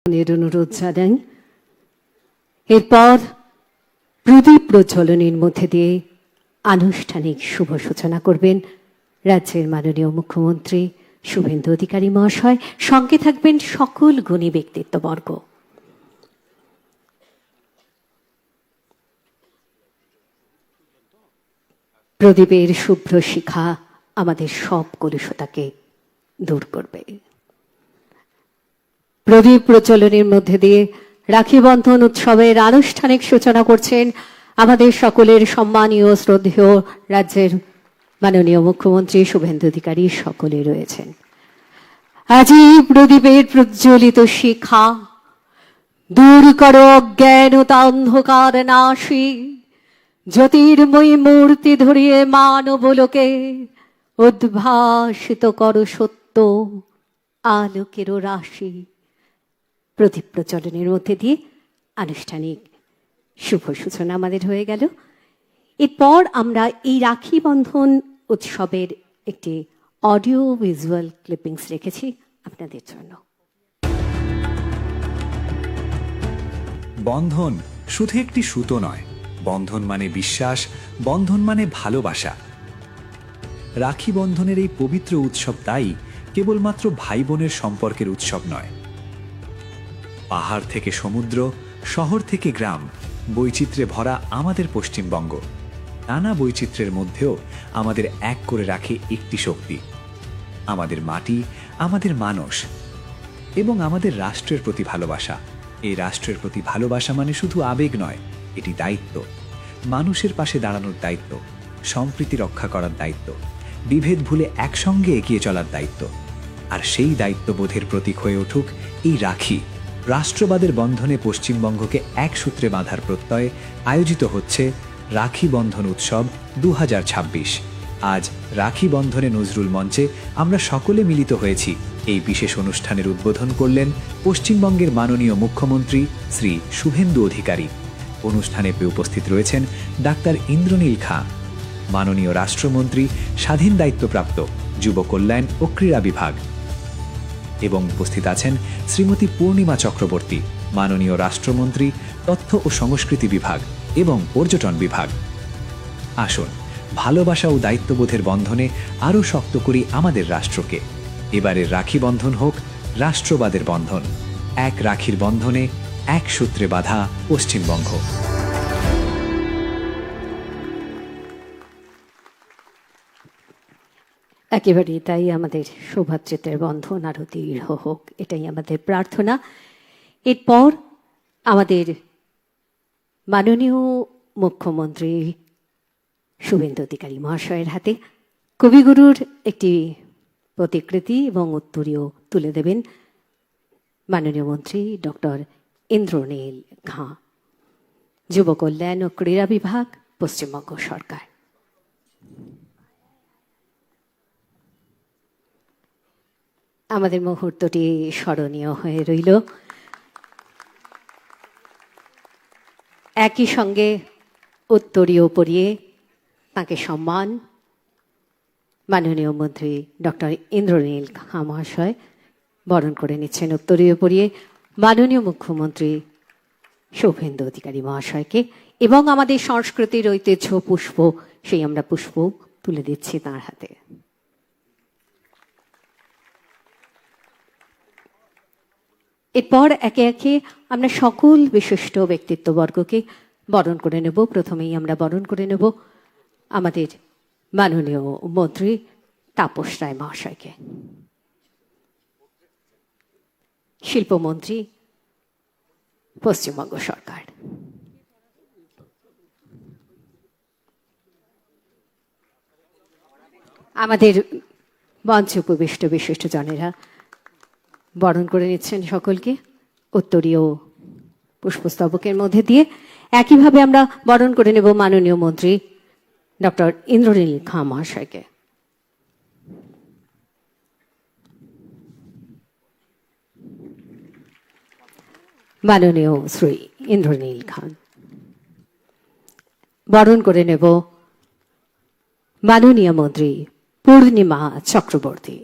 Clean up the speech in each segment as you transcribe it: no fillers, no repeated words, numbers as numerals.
অনুরোধ জানাই। এরপর প্রদীপ প্রজ্বলনের মধ্যে দিয়ে আনুষ্ঠানিক শুভ সূচনা করবেন রাজ্যের মাননীয় মুখ্যমন্ত্রী শুভেন্দু অধিকারী মহাশয়। সঙ্গে থাকবেন সকল গুণী ব্যক্তিত্ববর্গ। প্রদীপের শুভ্র শিখা আমাদের সব কলুষতাকে দূর করবে। প্রদীপ প্রজ্বলনের মধ্যে দিয়ে রাখি বন্ধন উৎসবের আনুষ্ঠানিক সূচনা করছেন আমাদের সকলের সম্মানীয় শ্রদ্ধেয় রাজ্যের মাননীয় মুখ্যমন্ত্রী শুভেন্দু অধিকারী। সকলে রয়েছেন। আজই প্রদীপের প্রজ্বলিত শিখা দূর করো অজ্ঞানতা অন্ধকার নাশী, জ্যোতির্ময়ী মূর্তি ধরিয়ে মানবলোকে উদ্ভাসিত করো সত্য আলোকেরও রাশি। প্রদীপ প্রজ্বলনের মধ্যে দিয়ে আনুষ্ঠানিক শুভ সূচনা আমাদের হয়ে গেল। এরপর আমরা এই রাখি বন্ধন উৎসবের একটি অডিও ভিজুয়াল ক্লিপিংস রেখেছি আপনাদের জন্য। বন্ধন শুধু একটি সুতো নয়, বন্ধন মানে বিশ্বাস, বন্ধন মানে ভালোবাসা। রাখি বন্ধনের এই পবিত্র উৎসব তাই কেবলমাত্র ভাই বোনের সম্পর্কের উৎসব নয়। পাহাড় থেকে সমুদ্র, শহর থেকে গ্রাম, বৈচিত্র্যে ভরা আমাদের পশ্চিমবঙ্গ, নানা বৈচিত্র্যের মধ্যেও আমাদের এক করে রাখে একটি শক্তি, আমাদের মাটি, আমাদের মানুষ এবং আমাদের রাষ্ট্রের প্রতি ভালোবাসা। এই রাষ্ট্রের প্রতি ভালোবাসা মানে শুধু আবেগ নয়, এটি দায়িত্ব। মানুষের পাশে দাঁড়ানোর দায়িত্ব, সম্প্রীতি রক্ষা করার দায়িত্ব, বিভেদ ভুলে একসঙ্গে এগিয়ে চলার দায়িত্ব। আর সেই দায়িত্ববোধের প্রতীক হয়ে উঠুক এই রাখি। রাষ্ট্রবাদের বন্ধনে পশ্চিমবঙ্গকে এক সূত্রে বাঁধার প্রত্যয়ে আয়োজিত হচ্ছে রাখি বন্ধন উৎসব 2026। আজ রাখি বন্ধনে নজরুল মঞ্চে আমরা সকলে মিলিত হয়েছি। এই বিশেষ অনুষ্ঠানের উদ্বোধন করলেন পশ্চিমবঙ্গের মাননীয় মুখ্যমন্ত্রী শ্রী শুভেন্দু অধিকারী। অনুষ্ঠানে উপস্থিত রয়েছেন ডাক্তার ইন্দ্রনীল খাঁ, মাননীয় রাষ্ট্রমন্ত্রী স্বাধীন দায়িত্বপ্রাপ্ত যুব কল্যাণ ও ক্রীড়া বিভাগ, এবং উপস্থিত আছেন শ্রীমতী পূর্ণিমা চক্রবর্তী, মাননীয় রাষ্ট্রমন্ত্রী তথ্য ও সংস্কৃতি বিভাগ এবং পর্যটন বিভাগ। আসুন ভালোবাসা ও দায়িত্ববোধের বন্ধনে আরও শক্ত করি আমাদের রাষ্ট্রকে। এবারের রাখি বন্ধন হোক রাষ্ট্রবাদের বন্ধন। এক রাখির বন্ধনে এক সূত্রে বাঁধা পশ্চিমবঙ্গ। একেবারেই তাই। আমাদের সৌভাতৃত্বের বন্ধন আরো দৃঢ় হোক, এটাই আমাদের প্রার্থনা। এরপর আমাদের মাননীয় মুখ্যমন্ত্রী শুভেন্দু অধিকারী মহাশয়ের হাতে কবিগুরুর একটি প্রতিকৃতি এবং উত্তরীয় তুলে দেবেন মাননীয় মন্ত্রী ডক্টর ইন্দ্রনীল খাঁ, যুব কল্যাণ ও ক্রীড়া বিভাগ, পশ্চিমবঙ্গ সরকার। আমাদের মুহূর্তটি স্মরণীয় হয়ে রইল। একই সঙ্গে উত্তরীয় পরিয়ে তাকে সম্মান মাননীয় মন্ত্রী ডক্টর ইন্দ্রনীল খাঁ মহাশয় বরণ করে নিচ্ছেন উত্তরীয় পরিয়ে মাননীয় মুখ্যমন্ত্রী শুভেন্দু অধিকারী মহাশয়কে, এবং আমাদের সংস্কৃতির ঐতিহ্য পুষ্প, সেই আমরা পুষ্প তুলে দিচ্ছি তাঁর হাতে। এরপর একে একে আমরা সকল বিশিষ্ট ব্যক্তিত্ববর্গকে বরণ করে নেব। প্রথমেই আমরা বরণ করে নেব আমাদের মাননীয় মন্ত্রী তাপস রায় মহাশয়কে, শিল্পমন্ত্রী পশ্চিমবঙ্গ সরকার, আমাদের মঞ্চে উপবিষ্ট বিশিষ্ট জনেরা বরণ করে নিচ্ছেন সকলকে উত্তরীয় পুষ্পস্তবকের মধ্যে দিয়ে। একইভাবে আমরা বরণ করে নেব মাননীয় মন্ত্রী ডক্টর ইন্দ্রনীল খাঁ মহাশয়কে। মাননীয় শ্রী ইন্দ্রনীল খান। বরণ করে নেব মাননীয় মন্ত্রী পূর্ণিমা চক্রবর্তী।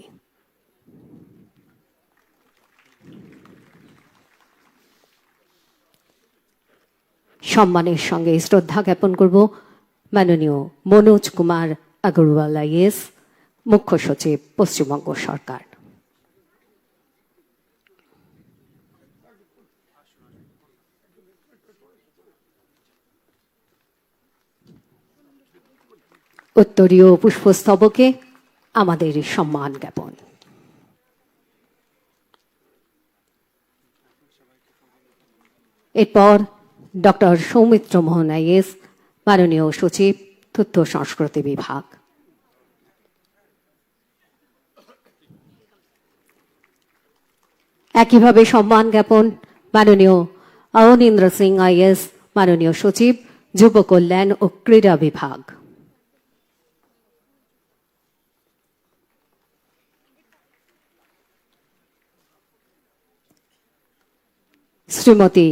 সম্মানের সঙ্গে শ্রদ্ধা জ্ঞাপন করব মাননীয় মনোজ কুমার আগরওয়াল আইএস, মুখ্য সচিব, পশ্চিমবঙ্গ সরকার। উত্তরীয় পুষ্পস্তবকে আমাদের সম্মান জ্ঞাপন। এরপর ডক্টর সৌমিত্র মোহন আইএস, মাননীয় সচিব, তথ্য সংস্কৃতি বিভাগ। একইভাবে সম্মান জ্ঞাপন মাননীয় অবনীন্দ্র সিং আইএস, মাননীয় সচিব, যুব কল্যাণ ও ক্রীড়া বিভাগ। শ্রীমতী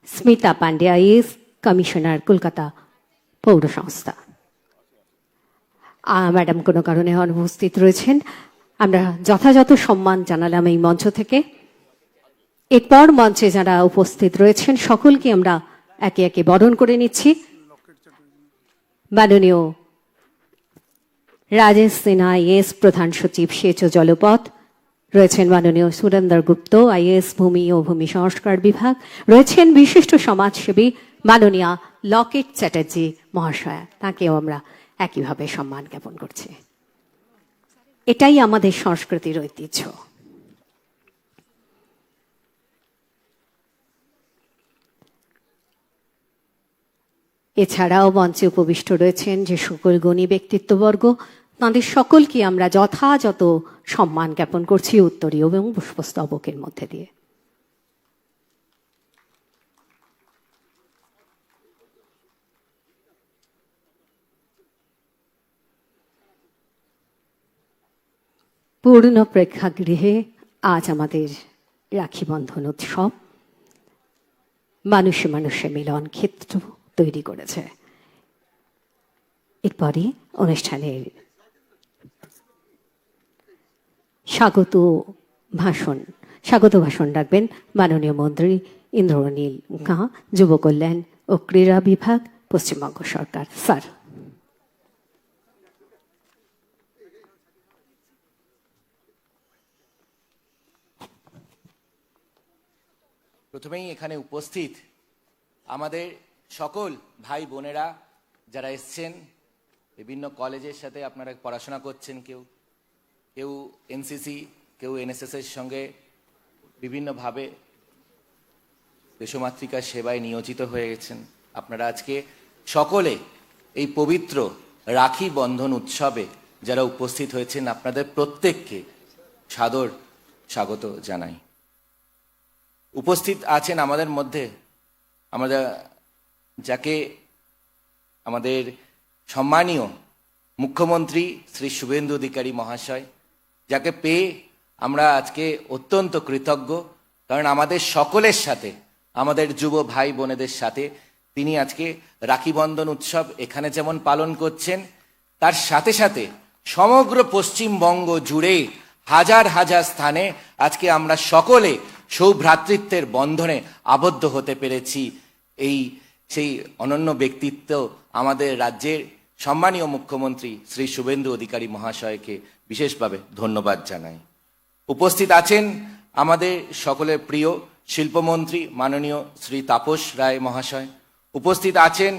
স্মিতা পান্ডে আইএস, কমিশনার, কলকাতা পৌর সংস্থা। ম্যাডাম কোনো কারণে অনুপস্থিত রয়েছেন, আমরা যথাযথ সম্মান জানালাম এই মঞ্চ থেকে। এরপর মঞ্চে যারা উপস্থিত রয়েছেন সকলকে আমরা একে একে বরণ করে নিচ্ছি। মাননীয় রাজেশ সিনহা আইএস, প্রধান সচিব, সেচ ও জলপথ রয়েছেন। মাননীয় সুরেন্দর গুপ্ত আইএস, ভূমি ও ভূমি সংস্কার বিভাগ রয়েছেন। বিশিষ্ট সমাজসেবী মাননীয়া লকেট চ্যাটার্জি মহাশয়া, তাকেও আমরা একইভাবে সম্মান জ্ঞাপন করছি। এটাই আমাদের সংস্কৃতির ঐতিহ্য। এছাড়াও মঞ্চে উপবিষ্ট রয়েছেন যে সকল গুণী ব্যক্তিত্ববর্গ, তাঁদের সকলকে আমরা যথাযথ সম্মান জ্ঞাপন করছি উত্তরীয় এবং পুষ্পস্তবকের মধ্যে দিয়ে। পূর্ণ প্রেক্ষাগৃহে আজ আমাদের রাখি বন্ধন উৎসব মানুষে মানুষে মিলন ক্ষেত্র তৈরি করেছে। এরপরে অনুষ্ঠানের স্বাগত ভাষণ রাখবেন মাননীয় মন্ত্রী ইন্দ্রনীল গুপ্তা, যুব কল্যাণ ও ক্রীড়া বিভাগ, পশ্চিমবঙ্গ সরকার। স্যার। প্রথমেই এখানে উপস্থিত আমাদের সকল ভাই বোনেরা যারা এসছেন, বিভিন্ন কলেজের সাথে আপনারা পড়াশোনা করছেন, কেউ এনসিসি, কেউ এনএসএস এর সঙ্গে বিভিন্নভাবে দেশমাতৃকার সেবায় নিয়োজিত হয়ে গেছেন। আপনারা আজকে সকলে এই পবিত্র রাখি বন্ধন উৎসবে যারা উপস্থিত হয়েছেন, আপনাদের প্রত্যেককে সাদর স্বাগত জানাই। উপস্থিত আছেন আমাদের মধ্যে আমরা যাকে আমাদের সম্মানীয় মুখ্যমন্ত্রী শ্রী শুভেন্দু অধিকারী মহাশয়, যাকে পেয়ে আমরা আজকে অত্যন্ত কৃতজ্ঞ, কারণ আমাদের সকলের সাথে, আমাদের যুব ভাই বোনেদের সাথে তিনি আজকে রাখি বন্ধন উৎসব এখানে যেমন পালন করছেন, তার সাথে সাথে সমগ্র পশ্চিমবঙ্গ জুড়ে হাজার হাজার স্থানে আজকে আমরা সকলে সৌভ্রাতৃত্বের বন্ধনে আবদ্ধ হতে পেরেছি। সেই অনন্য ব্যক্তিত্ব আমাদের রাজ্যের সম্মানীয় মুখ্যমন্ত্রী শ্রী শুভেন্দু অধিকারী মহাশয়কে বিশেষভাবে ধন্যবাদ জানাই। উপস্থিত আছেন আমাদের সকলের প্রিয় শিল্পমন্ত্রী মাননীয় শ্রী তাপস রায় মহাশয়। উপস্থিত আছেন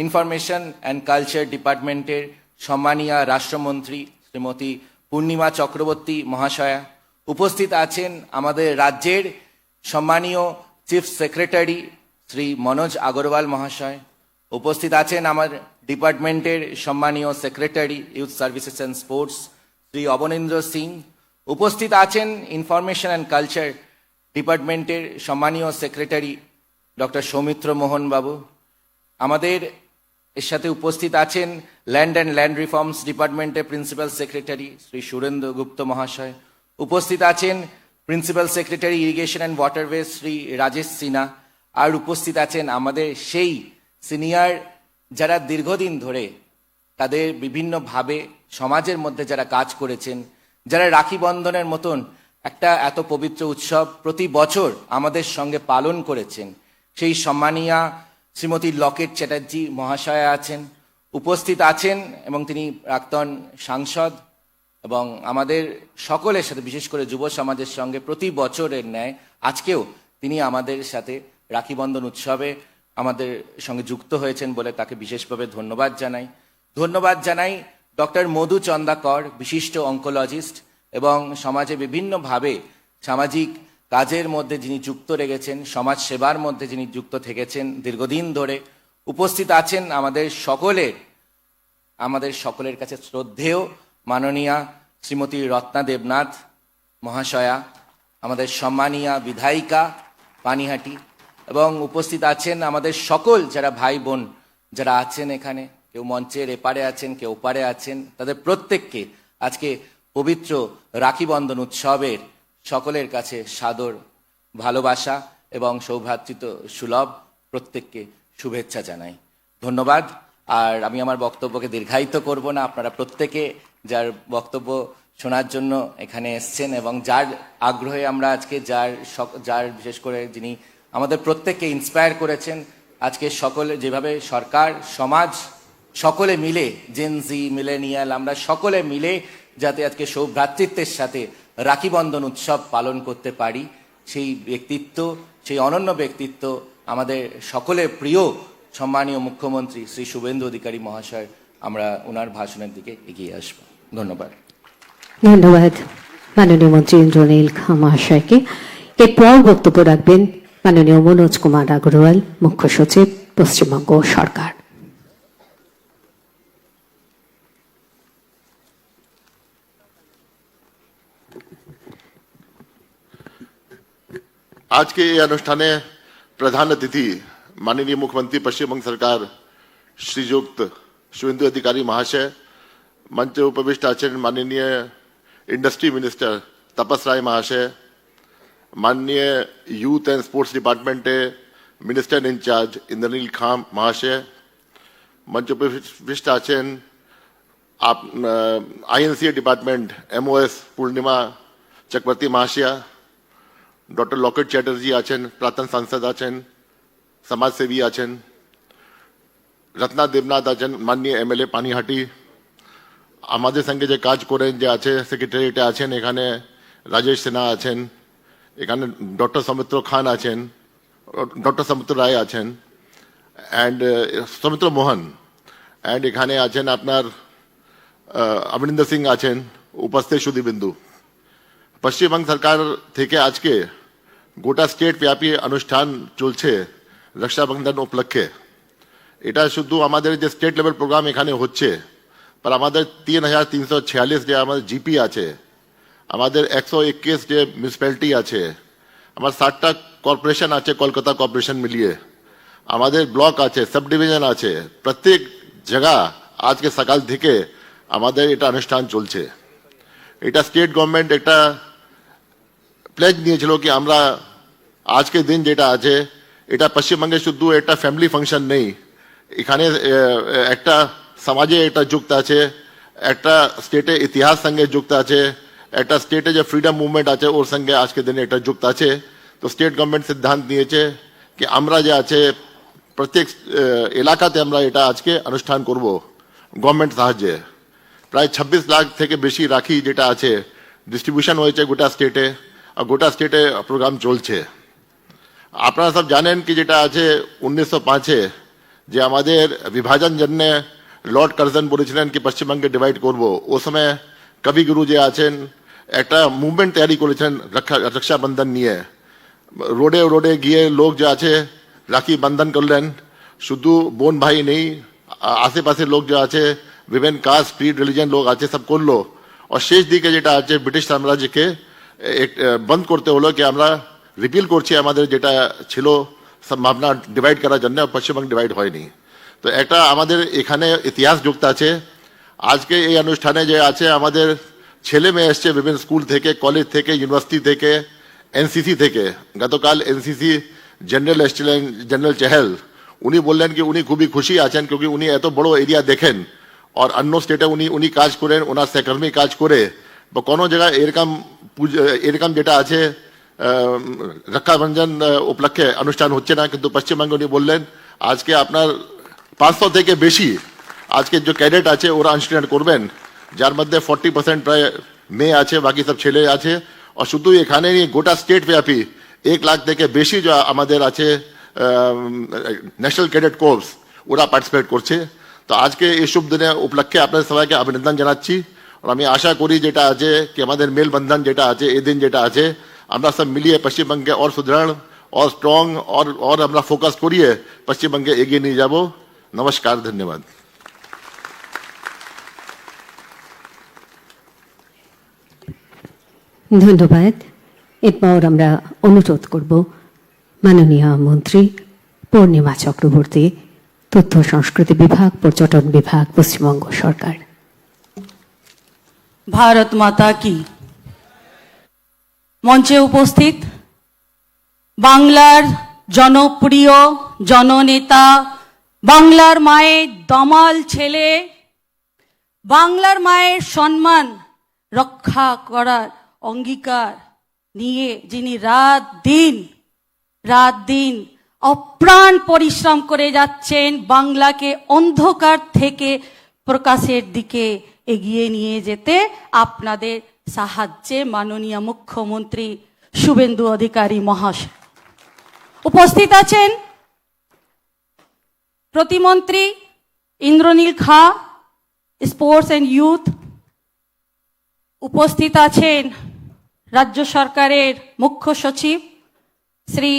ইনফরমেশন অ্যান্ড কালচার ডিপার্টমেন্টের সম্মানীয় রাষ্ট্রমন্ত্রী শ্রীমতী পূর্ণিমা চক্রবর্তী মহাশয়া। উপস্থিত আছেন আমাদের রাজ্যের সম্মানীয় চিফ সেক্রেটারি শ্রী মনোজ আগরওয়াল মহাশয়। উপস্থিত আছেন আমার ডিপার্টমেন্টের সম্মানীয় secretary youth services and sports Shri Abanindra Singh. উপস্থিত আছেন ইনফরমেশন অ্যান্ড কালচার ডিপার্টমেন্টের সম্মানীয় সেক্রেটারি ডক্টর সৌমিত্র মোহন বাবু। আমাদের এর সাথে উপস্থিত আছেন ল্যান্ড অ্যান্ড ল্যান্ড রিফর্মস ডিপার্টমেন্টের প্রিন্সিপাল সেক্রেটারি শ্রী সুরেন্দ্র গুপ্ত মহাশয়। উপস্থিত আছেন principal secretary irrigation and waterways Shri Rajesh Sinha. আর উপস্থিত আছেন আমাদের সেই সিনিয়র যারা দীর্ঘদিন ধরে তাদের বিভিন্নভাবে সমাজের মধ্যে যারা কাজ করেছেন, যারা রাখি বন্ধনের মতন একটা এত পবিত্র উৎসব প্রতি বছর আমাদের সঙ্গে পালন করেছেন, সেই সম্মানীয়া শ্রীমতী লকেট চ্যাটার্জি মহাশয়া আছেন, উপস্থিত আছেন এবং তিনি প্রাক্তন সাংসদ এবং আমাদের সকলের সাথে বিশেষ করে যুব সমাজের সঙ্গে প্রতি বছরের ন্যায় আজকেও তিনি আমাদের সাথে রাখি বন্ধন উৎসবে আমাদের সঙ্গে যুক্ত হয়েছেন বলে তাকে বিশেষভাবে ধন্যবাদ জানাই। ধন্যবাদ জানাই ডক্টর মধু চন্দাকর, বিশিষ্ট অঙ্কোলজিস্ট এবং সমাজে বিভিন্নভাবে সামাজিক কাজের মধ্যে যিনি যুক্ত রেখেছেন, সমাজ সেবার মধ্যে যিনি যুক্ত থেকেছেন দীর্ঘদিন ধরে। উপস্থিত আছেন আমাদের সকলের কাছে শ্রদ্ধেয় মাননীয়া শ্রীমতী রত্না দেবনাথ মহাশয়া, আমাদের সম্মানীয়া বিধায়িকা পানিহাটি, এবং উপস্থিত আছেন আমাদের সকল যারা ভাই বোন যারা আছেন এখানে, কেউ মঞ্চের এপারে আছেন, কেউ ওপারে আছেন, তাদের প্রত্যেককে আজকে পবিত্র রাখি বন্ধন উৎসবের সকলের কাছে সাদর ভালোবাসা এবং সৌভ্রাতৃত্ব সুলভ প্রত্যেককে শুভেচ্ছা জানাই। ধন্যবাদ। আর আমি আমার বক্তব্যকে দীর্ঘায়িত করব না। আপনারা প্রত্যেকে যার বক্তব্য শোনার জন্য এখানে এসছেন এবং যার আগ্রহে আমরা আজকে যার বিশেষ করে যিনি আমাদের প্রত্যেককে ইন্সপায়ার করেছেন, আজকে সকলে যেভাবে সরকার সমাজ সকলে মিলে, জেনজি মিলেনিয়াল, আমরা সকলে মিলে যাতে আজকে সৌভ্রাতৃত্বের সাথে রাখি বন্ধন উৎসব পালন করতে পারি, সেই ব্যক্তিত্ব, সেই অনন্য ব্যক্তিত্ব আমাদের সকলের প্রিয় সম্মানীয় মুখ্যমন্ত্রী শ্রী শুভেন্দু অধিকারী মহাশয়। আমরা ওনার ভাষণের দিকে এগিয়ে আসবো। ধন্যবাদ। ধন্যবাদ মাননীয় মন্ত্রী ইন্দ্রনীল খা মহাশয়কে। এরপর বক্তব্য রাখবেন মাননীয় মনোজ কুমার আগরওয়াল, মুখ্য সচিব, পশ্চিমবঙ্গ সরকার। आज के ये अनुष्ठाने प्रधान अतिथि माननीय मुख्यमंत्री पश्चिम बंग सरकार श्रीयुक्त शुभेंदु अधिकारी महाशय, मंच उपविष्ट आचार्य माननीय इंडस्ट्री मिनिस्टर तपस राय महाशय, माननीय youth and sports department minister incharge Indranil Khan महाशय, मंच उपविष्ट आचार्य आप INCA department MOS Purnima Chakraborty महाशया, डॉक्टर लॉकेट चैटर्जी आचन, प्राक्तन सांसद आचन, समाज सेवी आचन, रत्ना देवनाथ आचन, माननीय MLA पानीहाटी, আমাদের সঙ্গে যে কাজ করেন যে আছে সেক্রেটারিয়েটে আছেন, এখানে রাজেশ সিনহা আছেন, এখানে ডক্টর সৌমিত্র খান আছেন, ডক্টর সৌমিত্র রায় আছেন, অ্যান্ড সৌমিত্র মোহন, অ্যান্ড এখানে আছেন আপনার অমরিন্দর সিং আছেন, উপস্থিত সুধীবিন্দু। পশ্চিমবঙ্গ সরকার থেকে আজকে গোটা স্টেট ব্যাপী অনুষ্ঠান চলছে রক্ষাবন্ধন উপলক্ষে। এটা শুধু আমাদের যে স্টেট লেভেল প্রোগ্রাম এখানে হচ্ছে, पर আমাদের 3346 যে আমাদের জিপি আছে, আমাদের 121 যে মিউনিসিপ্যালিটি আছে, আমার 60টা কর্পোরেশন আছে কলকাতা কর্পোরেশন মিলিয়ে, আমাদের ব্লক আছে, সাব ডিভিশন আছে, প্রত্যেক জায়গা আজকে সকাল থেকে আমাদের এটা অনুষ্ঠান চলছে। এটা স্টেট গভর্নমেন্ট একটা প্লেজ নিয়েছিল কি আমরা আজকে দিন যেটা আছে এটা পশ্চিমবঙ্গে শুধু একটা ফ্যামিলি ফাংশন নেই, এখানে একটা সমাজে এটা যুক্ত আছে, একটা স্টেটে ইতিহাস সঙ্গে যুক্ত আছে, একটা স্টেটে যে ফ্রিডম মুভমেন্ট আছে ওর সঙ্গে আজকে দিনে এটা যুক্ত আছে। তো স্টেট গভর্নমেন্ট সিদ্ধান্ত নিয়েছে কি আমরা যে আছে প্রত্যেক এলাকাতে আমরা এটা আজকে অনুষ্ঠান করব গভর্নমেন্ট সাহায্যে। প্রায় 26 লাখ থেকে বেশি রাখি যেটা আছে ডিস্ট্রিবিউশন হয়েছে গোটা স্টেটে, আর গোটা স্টেটে প্রোগ্রাম চলছে। আপনারা সব জানেন কি যেটা আছে 1905-এ যে আমাদের বিভাজন জন্য লর্ড কার্জন বলেছিলেন কি পশ্চিমবঙ্গে ডিভাইড করব, ও সময় কবিগুরু যে আছেন একটা মুভমেন্ট তৈরি করেছেন রক্ষাবন্ধন নিয়ে, রোডে রোডে গিয়ে লোক যে আছে রাখি বন্ধন করলেন, শুধু বোন ভাই নেই আশেপাশে লোক যে আছে বিভিন্ন কাস্ট ক্রিড রিলিজন লোক আছে সব করলো। আর শেষ দিকে যেটা আছে ব্রিটিশ সাম্রাজ্যকে বন্ধ করতে হলো কি আমরা রিপিল করছি আমাদের যেটা ছিল সম্ভাবনা ডিভাইড করার জন্য, পশ্চিমবঙ্গ ডিভাইড হয়নি। তো একটা আমাদের এখানে ইতিহাস যুক্ত আছে। আজকে এই অনুষ্ঠানে যে আছে আমাদের ছেলে মেয়ে এসছে বিভিন্ন স্কুল থেকে, কলেজ থেকে, ইউনিভার্সিটি থেকে, এনসিসি থেকে। গতকাল এনসিসি জেনারেল এসছিলেন, জেনারেল চেহেল, উনি বললেন কি উনি খুবই খুশি আছেন क्योंकि উনি এত বড় এরিয়া দেখেন আর অন্য স্টেটে উনি কাজ করেন, ওনার সহকর্মী কাজ করে বা কোনো জায়গায় এরকম যেটা আছে রক্ষাবন্ধন উপলক্ষে অনুষ্ঠান হচ্ছে না, কিন্তু পশ্চিমবঙ্গে উনি বললেন আজকে আপনার 500 থেকে বেশি আজকে যে ক্যাডেট আছে ওরা অংশগ্রহণ করবেন, যার মধ্যে 40% প্রায় মেয়ে আছে, বাকি সব ছেলে আছে। আর শুধু এখানে নিয়ে গোটা স্টেট ব্যাপী 1 লাখ থেকে বেশি যে আমাদের আছে ন্যাশনাল ক্যাডেট কোর্স, ওরা পার্টিসিপেট করছে। তো আজকে এই শুভ দিনে উপলক্ষে আপনাদের সবাইকে অভিনন্দন জানাচ্ছি। আর আমি আশা করি যেটা আছে কি আমাদের মেলবন্ধন যেটা আছে এই দিন যেটা আছে আমরা সব মিলিয়ে পশ্চিমবঙ্গে और सुदृढ़ और स्ट्रॉन्ग और আমরা ফোকাস করিয়ে পশ্চিমবঙ্গে এগিয়ে নিয়ে যাব। নমস্কার, ধন্যবাদ। ধন্যবাদ। এরপর আমরা অনুরোধ করব মাননীয় মন্ত্রী পূর্ণিমা চক্রবর্তী, তথ্য সংস্কৃতি বিভাগ, পর্যটন বিভাগ, পশ্চিমবঙ্গ সরকার। ভারত মাতা কি। মঞ্চে উপস্থিত বাংলার জনপ্রিয় জননেতা, বাংলার মায়ের দামাল ছেলে, বাংলার মায়ের সম্মান রক্ষা করার অঙ্গীকার নিয়ে যিনি রাত দিন অপ্রাণ পরিশ্রম করে যাচ্ছেন বাংলাকে অন্ধকার থেকে প্রকাশের দিকে এগিয়ে নিয়ে যেতে, আপনাদের সাহায্যে মাননীয় মুখ্যমন্ত্রী শুভেন্দু অধিকারী মহাশয় উপস্থিত আছেন। প্রতিমন্ত্রী ইন্দ্রনীল খা, স্পোর্টস অ্যান্ড ইউথ উপস্থিত আছেন। রাজ্য সরকারের মুখ্য সচিব শ্রী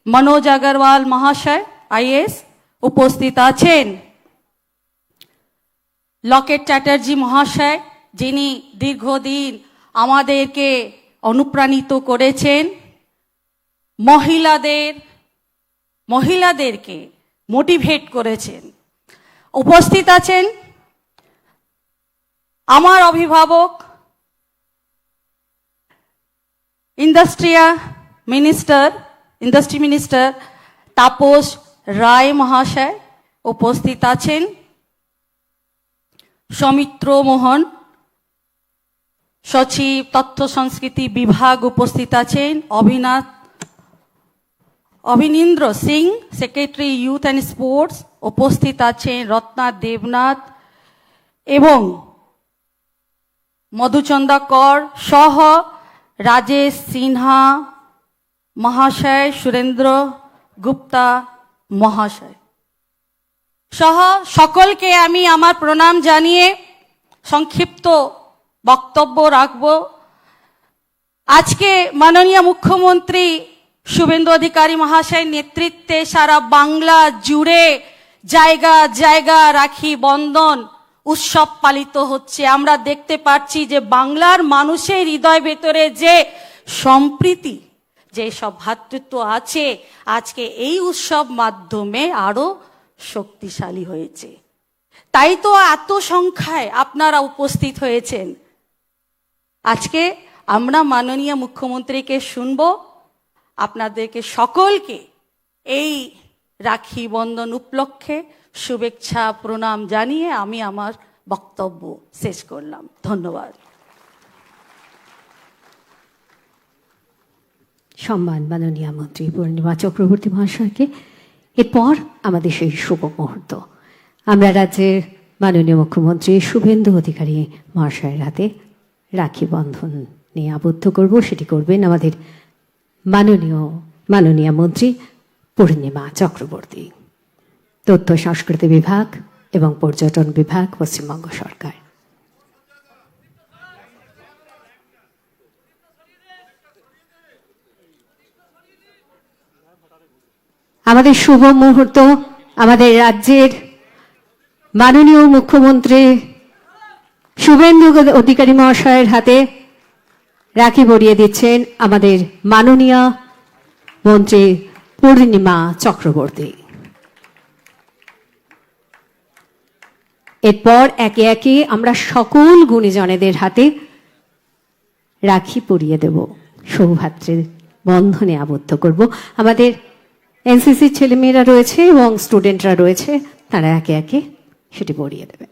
মনোজ আগরওয়াল মহাশয় আইএস উপস্থিত আছেন। লকেট চ্যাটার্জি মহাশয়, যিনি দীর্ঘদিন আমাদেরকে অনুপ্রাণিত করেছেন, মহিলাদেরকে মোটিভেট করেছেন। উপস্থিত আছেন আমার অভিভাবক ইন্ডাস্ট্রি মিনিস্টার তাপস রায় মহাশয় উপস্থিত আছেন। সৌমিত্র মোহন সচিব, তথ্য সংস্কৃতি বিভাগ উপস্থিত আছেন। Abhinindra Singh, secretary youth and sports উপস্থিত আছেন। রত্না দেবনাথ এবং মধুচন্দা কর সহ রাজেশ সিনহা মহাশয়, সুরেন্দ্র গুপ্তা মহাশয় সহ সকলকে আমি আমার প্রণাম জানিয়ে সংক্ষিপ্ত বক্তব্য রাখব। আজকে মাননীয় মুখ্যমন্ত্রী শুভেন্দু অধিকারী মহাশয়ের নেতৃত্বে সারা বাংলা জুড়ে জায়গা রাখি বন্ধন উৎসব পালিত হচ্ছে। আমরা দেখতে পাচ্ছি যে বাংলার মানুষের হৃদয় ভেতরে যে সম্প্রীতি, যে সব ভ্রাতৃত্ব আছে, আজকে এই উৎসব মাধ্যমে আরো শক্তিশালী হয়েছে। তাই তো এত সংখ্যায় আপনারা উপস্থিত হয়েছেন। আজকে আমরা মাননীয় মুখ্যমন্ত্রীকে শুনবো। আপনাদেরকে সকলকে এই রাখি বন্ধন উপলক্ষে শুভেচ্ছা প্রণাম জানিয়ে আমি আমার বক্তব্য শেষ করলাম। ধন্যবাদ। সম্মান মাননীয় মন্ত্রী পূর্ণিমা চক্রবর্তী মহাশয়কে। এরপর আমাদের সেই শুভ মুহূর্ত, আমরা রাজ্যের মাননীয় মুখ্যমন্ত্রী শুভেন্দু অধিকারী মহাশয়ের হাতে রাখি বন্ধন নিয়ে আবদ্ধ করব। সেটি করবেন আমাদের মাননীয় মন্ত্রী পূর্ণিমা চক্রবর্তী, তথ্য সংস্কৃতি বিভাগ এবং পর্যটন বিভাগ, পশ্চিমবঙ্গ সরকার। আমাদের শুভ মুহূর্ত, আমাদের রাজ্যের মাননীয় মুখ্যমন্ত্রী শুভেন্দু অধিকারী মহাশয়ের হাতে রাখি পরিয়ে দিচ্ছেন আমাদের মাননীয় মন্ত্রী পূর্ণিমা চক্রবর্তী। এরপর একে একে আমরা সকল গুণীজনেদের হাতে রাখি পরিয়ে দেব, সৌভাতৃর বন্ধনে আবদ্ধ করব। আমাদের এনসিসির ছেলেমেয়েরা রয়েছে এবং স্টুডেন্টরা রয়েছে, তারা একে একে সেটি পরিয়ে দেবে।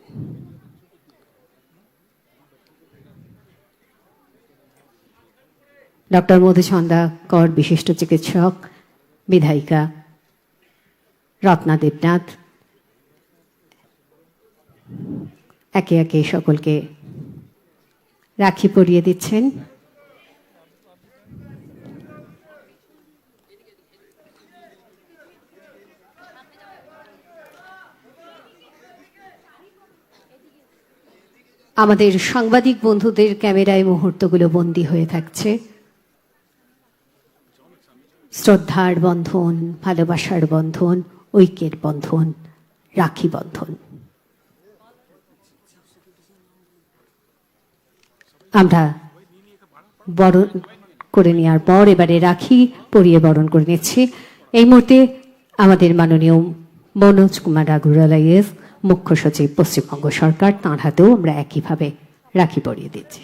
ডক্টর মধুচন্দা কর, বিশিষ্ট চিকিৎসক, বিধায়িকা রত্না দেবনাথ একে একে সকলকে রাখি পরিয়ে দিচ্ছেন। আমাদের সাংবাদিক বন্ধুদের ক্যামেরায় মুহূর্তগুলো বন্দী হয়ে থাকছে। শ্রদ্ধার বন্ধন, ভালোবাসার বন্ধন, ঐক্যের বন্ধন, রাখি বন্ধন। আমরা বরণ করে নেওয়ার পর এবারে রাখি পরিয়ে বরণ করে নিচ্ছি। এই মুহূর্তে আমাদের মাননীয় মনোজ কুমার আগরওয়ালা মুখ্য সচিব পশ্চিমবঙ্গ সরকার, তাঁর হাতেও আমরা একইভাবে রাখি পরিয়ে দিচ্ছি।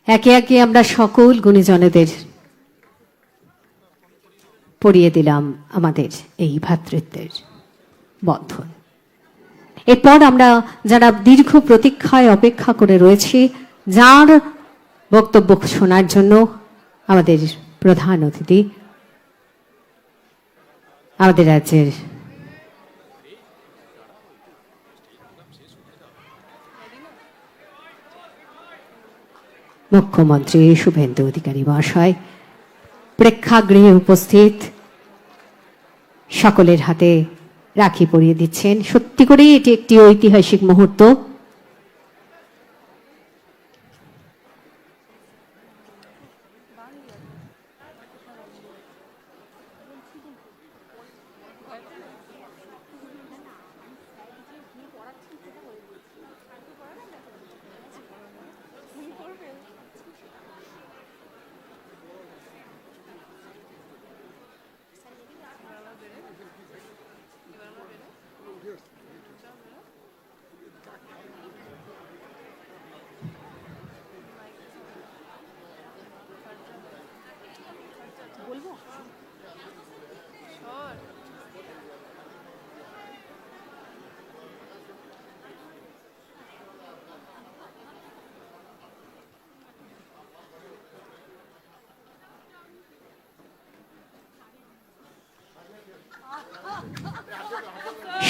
একে একে আমরা সকল গুণীজনেদের পরিয়ে দিলাম আমাদের এই ভ্রাতৃত্বের বন্ধন। এরপর আমরা যারা দীর্ঘ প্রতীক্ষায় অপেক্ষা করে রয়েছি, যার বক্তব্য শোনার জন্য আমাদের প্রধান অতিথি, আমাদের রাজ্যের মুখ্যমন্ত্রী শুভেন্দু অধিকারী মহাশয় প্রেক্ষাগৃহে উপস্থিত সকলের হাতে রাখি পরিয়ে দিচ্ছেন। সত্যি করেই এটি একটি ঐতিহাসিক মুহূর্ত।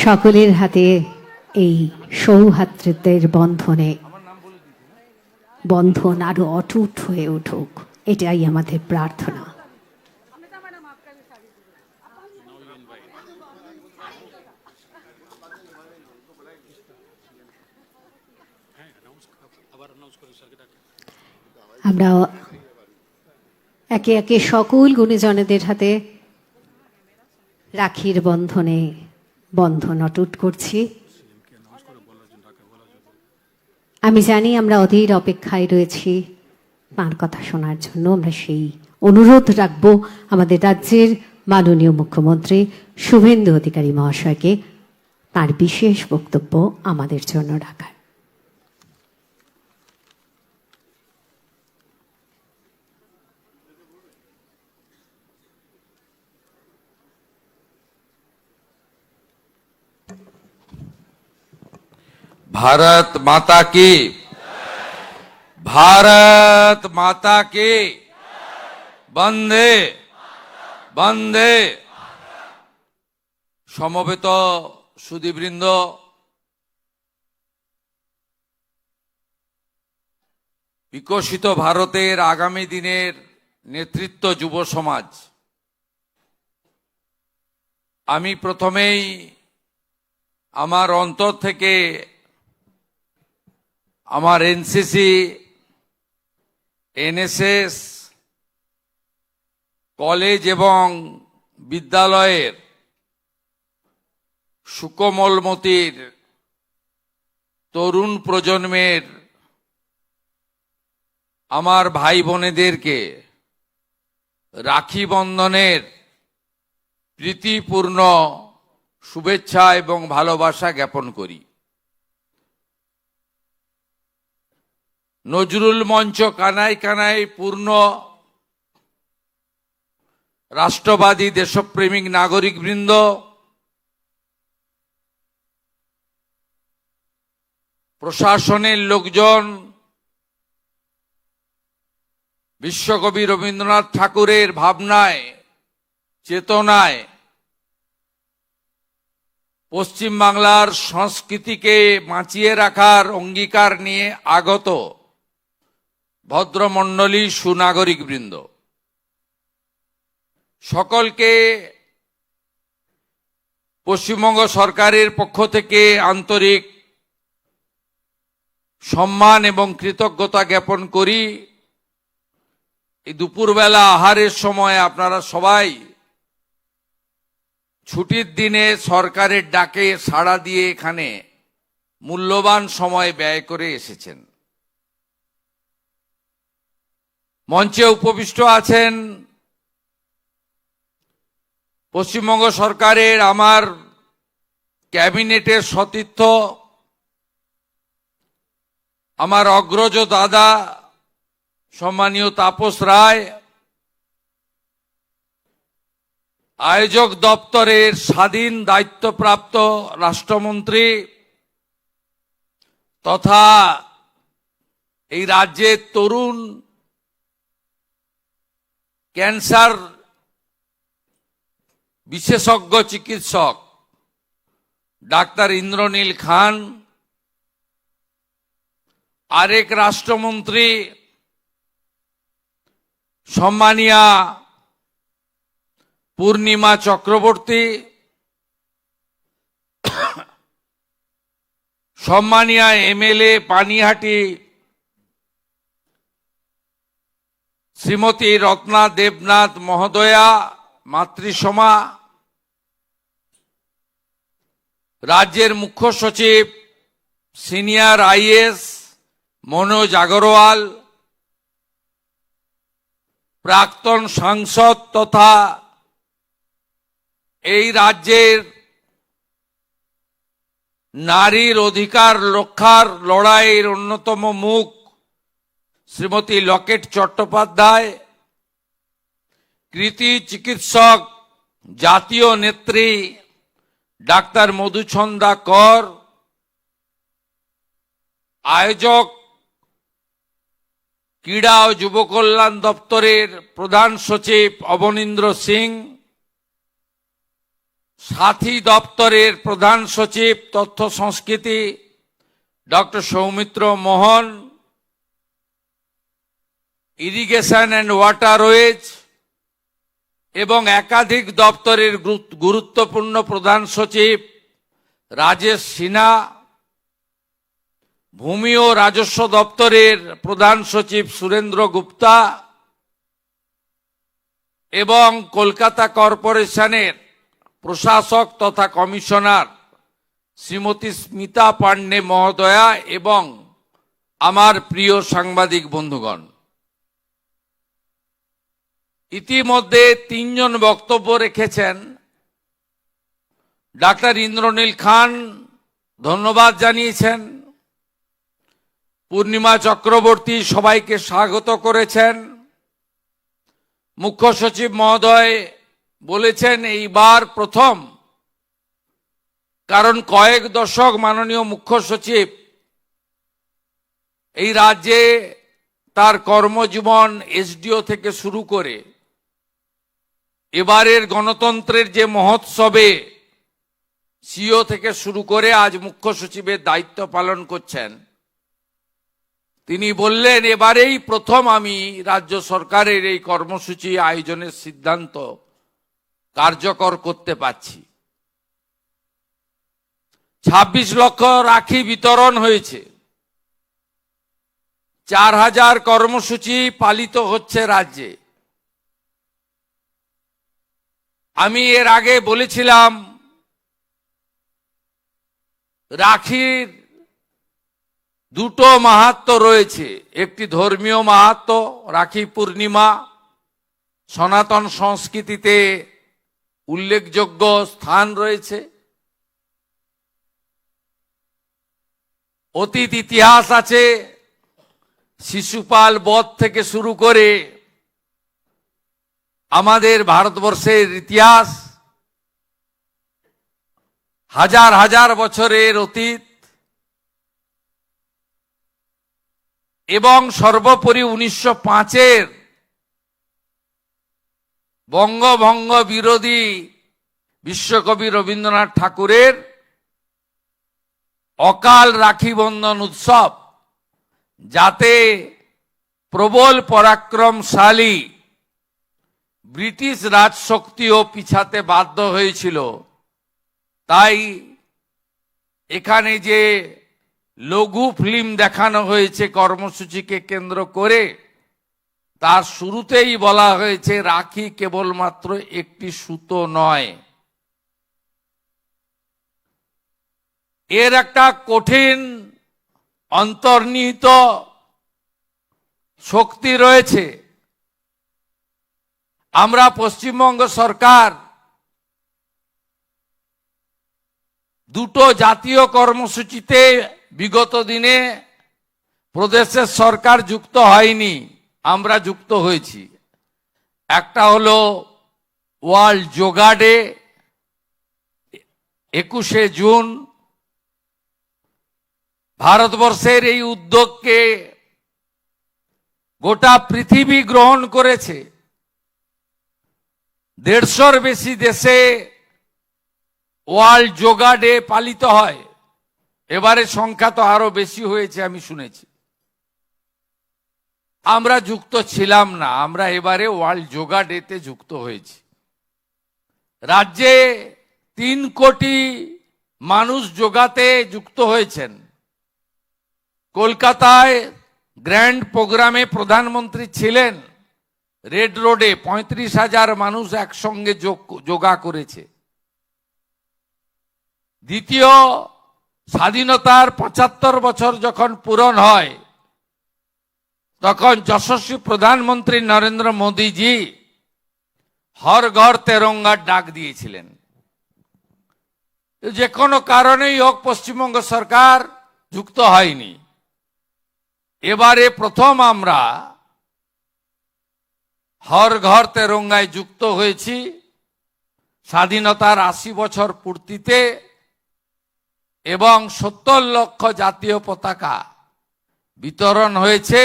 সকলের হাতে এই সৌহাতৃত্বের বন্ধন আরো অটুট হয়ে উঠুক, এটাই আমাদের প্রার্থনা। আমরা একে একে সকল গুণীজনেদের হাতে রাখির বন্ধন অটুট করছি। আমি জানি আমরা অধীর অপেক্ষায় রয়েছি তাঁর কথা শোনার জন্য। আমরা সেই অনুরোধ রাখব আমাদের রাজ্যের মাননীয় মুখ্যমন্ত্রী শুভেন্দু অধিকারী মহাশয়কে তার বিশেষ বক্তব্য আমাদের জন্য রাখার। भारत माता की, भारत माता की, बंदे बंदे। সমবেত সুধীবৃন্দ, বিকশিত ভারতের আগামী দিনের নেতৃত্ব যুব সমাজ, আমি প্রথমেই আমার অন্তর থেকে আমার এনসিসি, এনএসএস, কলেজ এবং বিদ্যালয়ের সুকোমলমতির তরুণ প্রজন্মের আমার ভাই বোনেদেরকে রাখি বন্ধনের প্রীতিপূর্ণ শুভেচ্ছা এবং ভালোবাসা জ্ঞাপন করি। নজরুল মঞ্চ কানায় কানায় পূর্ণ, রাষ্ট্রবাদী দেশপ্রেমিক নাগরিকবৃন্দ, প্রশাসনের লোকজন, বিশ্বকবি রবীন্দ্রনাথ ঠাকুরের ভাবনায়, চেতনায় পশ্চিমবাংলার সংস্কৃতিকে বাঁচিয়ে রাখার অঙ্গীকার নিয়ে আগত ভদ্রমণ্ডলী, সুনাগরিকবৃন্দ, সকলকে পশ্চিমবঙ্গ সরকারের পক্ষ থেকে আন্তরিক সম্মান এবং কৃতজ্ঞতা জ্ঞাপন করি। এই দুপুরবেলা আহারের সময় আপনারা সবাই ছুটির দিনে সরকারের ডাকে সাড়া দিয়ে এখানে মূল্যবান সময় ব্যয় করে এসেছেন। মঞ্চে উপবিষ্ট আছেন পশ্চিমবঙ্গ সরকারের আমার ক্যাবিনেটের সতীর্থ, আমার অগ্রজ দাদা সম্মানীয় তাপস রায়, আয়োজক দপ্তরের স্বাধীন দায়িত্বপ্রাপ্ত রাষ্ট্রমন্ত্রী তথা এই রাজ্যের তরুণ ক্যান্সার বিশেষজ্ঞ চিকিৎসক ডাক্তার ইন্দ্রনীল খান, আরেক রাষ্ট্রমন্ত্রী সম্মানিয়া পূর্ণিমা চক্রবর্তী, সম্মানিয়া এমএলএ পানিহাটি শ্রীমতী রত্না দেবনাথ মহোদয়া মাতৃসমা, রাজ্যের মুখ্য সচিব সিনিয়র আইএস মনোজ আগরওয়াল, প্রাক্তন সাংসদ তথা এই রাজ্যের নারীর অধিকার রক্ষার লড়াইয়ের অন্যতম মুখ শ্রীমতী লকেট চট্টোপাধ্যায়, কৃতি চিকিৎসক জাতীয় নেত্রী ডাক্তার মধুছন্দা কর, আয়োজক ক্রীড়া ও যুব কল্যাণ দপ্তরের প্রধান সচিব অবনীন্দ্র সিং, সাথী দপ্তরের প্রধান সচিব তথ্য সংস্কৃতি doctor Soumitra Mohan, irrigation and waterways এবং একাধিক দপ্তরের গুরুত্বপূর্ণ প্রধান সচিব রাজেশ সিনহা, ভূমি ও রাজস্ব দপ্তরের প্রধান সচিব সুরেন্দ্র গুপ্তা এবং কলকাতা কর্পোরেশনের প্রশাসক তথা কমিশনার শ্রীমতী স্মিতা পান্ডে মহোদয়া এবং আমার প্রিয় সাংবাদিক বন্ধুগণ, ইতিমধ্যে তিনজন বক্তব্য রেখেছেন। ডাক্তার ইন্দ্রনীল খান ধন্যবাদ জানিয়েছেন, পূর্ণিমা চক্রবর্তী সবাইকে স্বাগত করেছেন, মুখ্য সচিব মহোদয় বলেছেন এইবার প্রথম, কারণ কয়েক দশক মাননীয় মুখ্য সচিব এই রাজ্যে তার কর্মজীবন এসডিও থেকে শুরু করে এবারের গণতন্ত্রের যে মহোৎসবে সিও থেকে শুরু করে আজ মুখ্য সচিবের দায়িত্ব পালন করছেন। তিনি বললেন এবারেই প্রথম আমি রাজ্য সরকারের এই কর্মসূচি আয়োজনের সিদ্ধান্ত কার্যকর করতে পারছি। 26 লক্ষ রাখি বিতরণ হয়েছে, 4000 কর্মসূচি পালিত হচ্ছে রাজ্যে। আমি এর আগে বলেছিলাম রাখির দুটো মাহাত্ম্য রয়েছে, একটি ধর্মীয় মাহাত্ম্য, রাখি পূর্ণিমা সনাতন সংস্কৃতিতে উল্লেখযোগ্য স্থান রয়েছে, অতীত ইতিহাস আছে, শিশুপাল বধ থেকে শুরু করে আমাদের ভারতবর্ষের ইতিহাস হাজার হাজার বছরের অতীত এবং সর্বোপরি 1905-এর বঙ্গভঙ্গ বিরোধী বিশ্বকবি রবীন্দ্রনাথ ঠাকুরের অকাল রাখি বন্ধন উৎসব, যাতে প্রবল পরাক্রমশালী ব্রিটিশ রাজশক্তিও পিছাতে বাধ্য হয়েছিল। তাই এখানে যে লঘু ফিল্ম দেখানো হয়েছে কর্মসূচিকে কেন্দ্র করে, তার শুরুতেই বলা হয়েছে রাখি কেবলমাত্র একটি সুতো নয়, এর একটা কঠিন অন্তর্নিহিত শক্তি রয়েছে। আমরা পশ্চিমবঙ্গ সরকার দুটো জাতীয় কর্মসূচিতে বিগত দিনে প্রদেশের সরকার যুক্ত হয়নি, আমরা যুক্ত হয়েছি। একটা হলো ওয়ার্ল্ড যোগা ডে 21শে জুন। ভারতবর্ষের এই উদ্যোগকে গোটা পৃথিবী গ্রহণ করেছে। 150-র বেশি দেশে ওয়ার্ল্ড যোগা ডে পালিত হয়। এবারে সংখ্যা তো আরো বেশি হয়েছে আমি শুনেছি। আমরা যুক্ত ছিলাম না, আমরা এবারে ওয়ার্ল্ড যোগা ডেতে যুক্ত হয়েছি। রাজ্যে 3 কোটি মানুষ যোগাতে যুক্ত হয়েছেন। কলকাতায় গ্র্যান্ড প্রোগ্রামে প্রধানমন্ত্রী ছিলেন। রেড রোডে 35,000 মানুষ একসঙ্গে যোগা করেছে। দ্বিতীয় স্বাধীনতার 75 বছর যখন পূরণ হয়, তখন যশস্বী প্রধানমন্ত্রী নরেন্দ্র মোদীজি হর ঘর তেরঙ্গার ডাক দিয়েছিলেন। যে কোনো কারণেই হোক পশ্চিমবঙ্গ সরকার যুক্ত হয়নি। এবারে প্রথম আমরা হর ঘর তেরঙ্গায় যুক্ত হয়েছি। স্বাধীনতার 80 বছর পূর্তিতে এবং 70 লক্ষ জাতীয় পতাকা বিতরণ হয়েছে।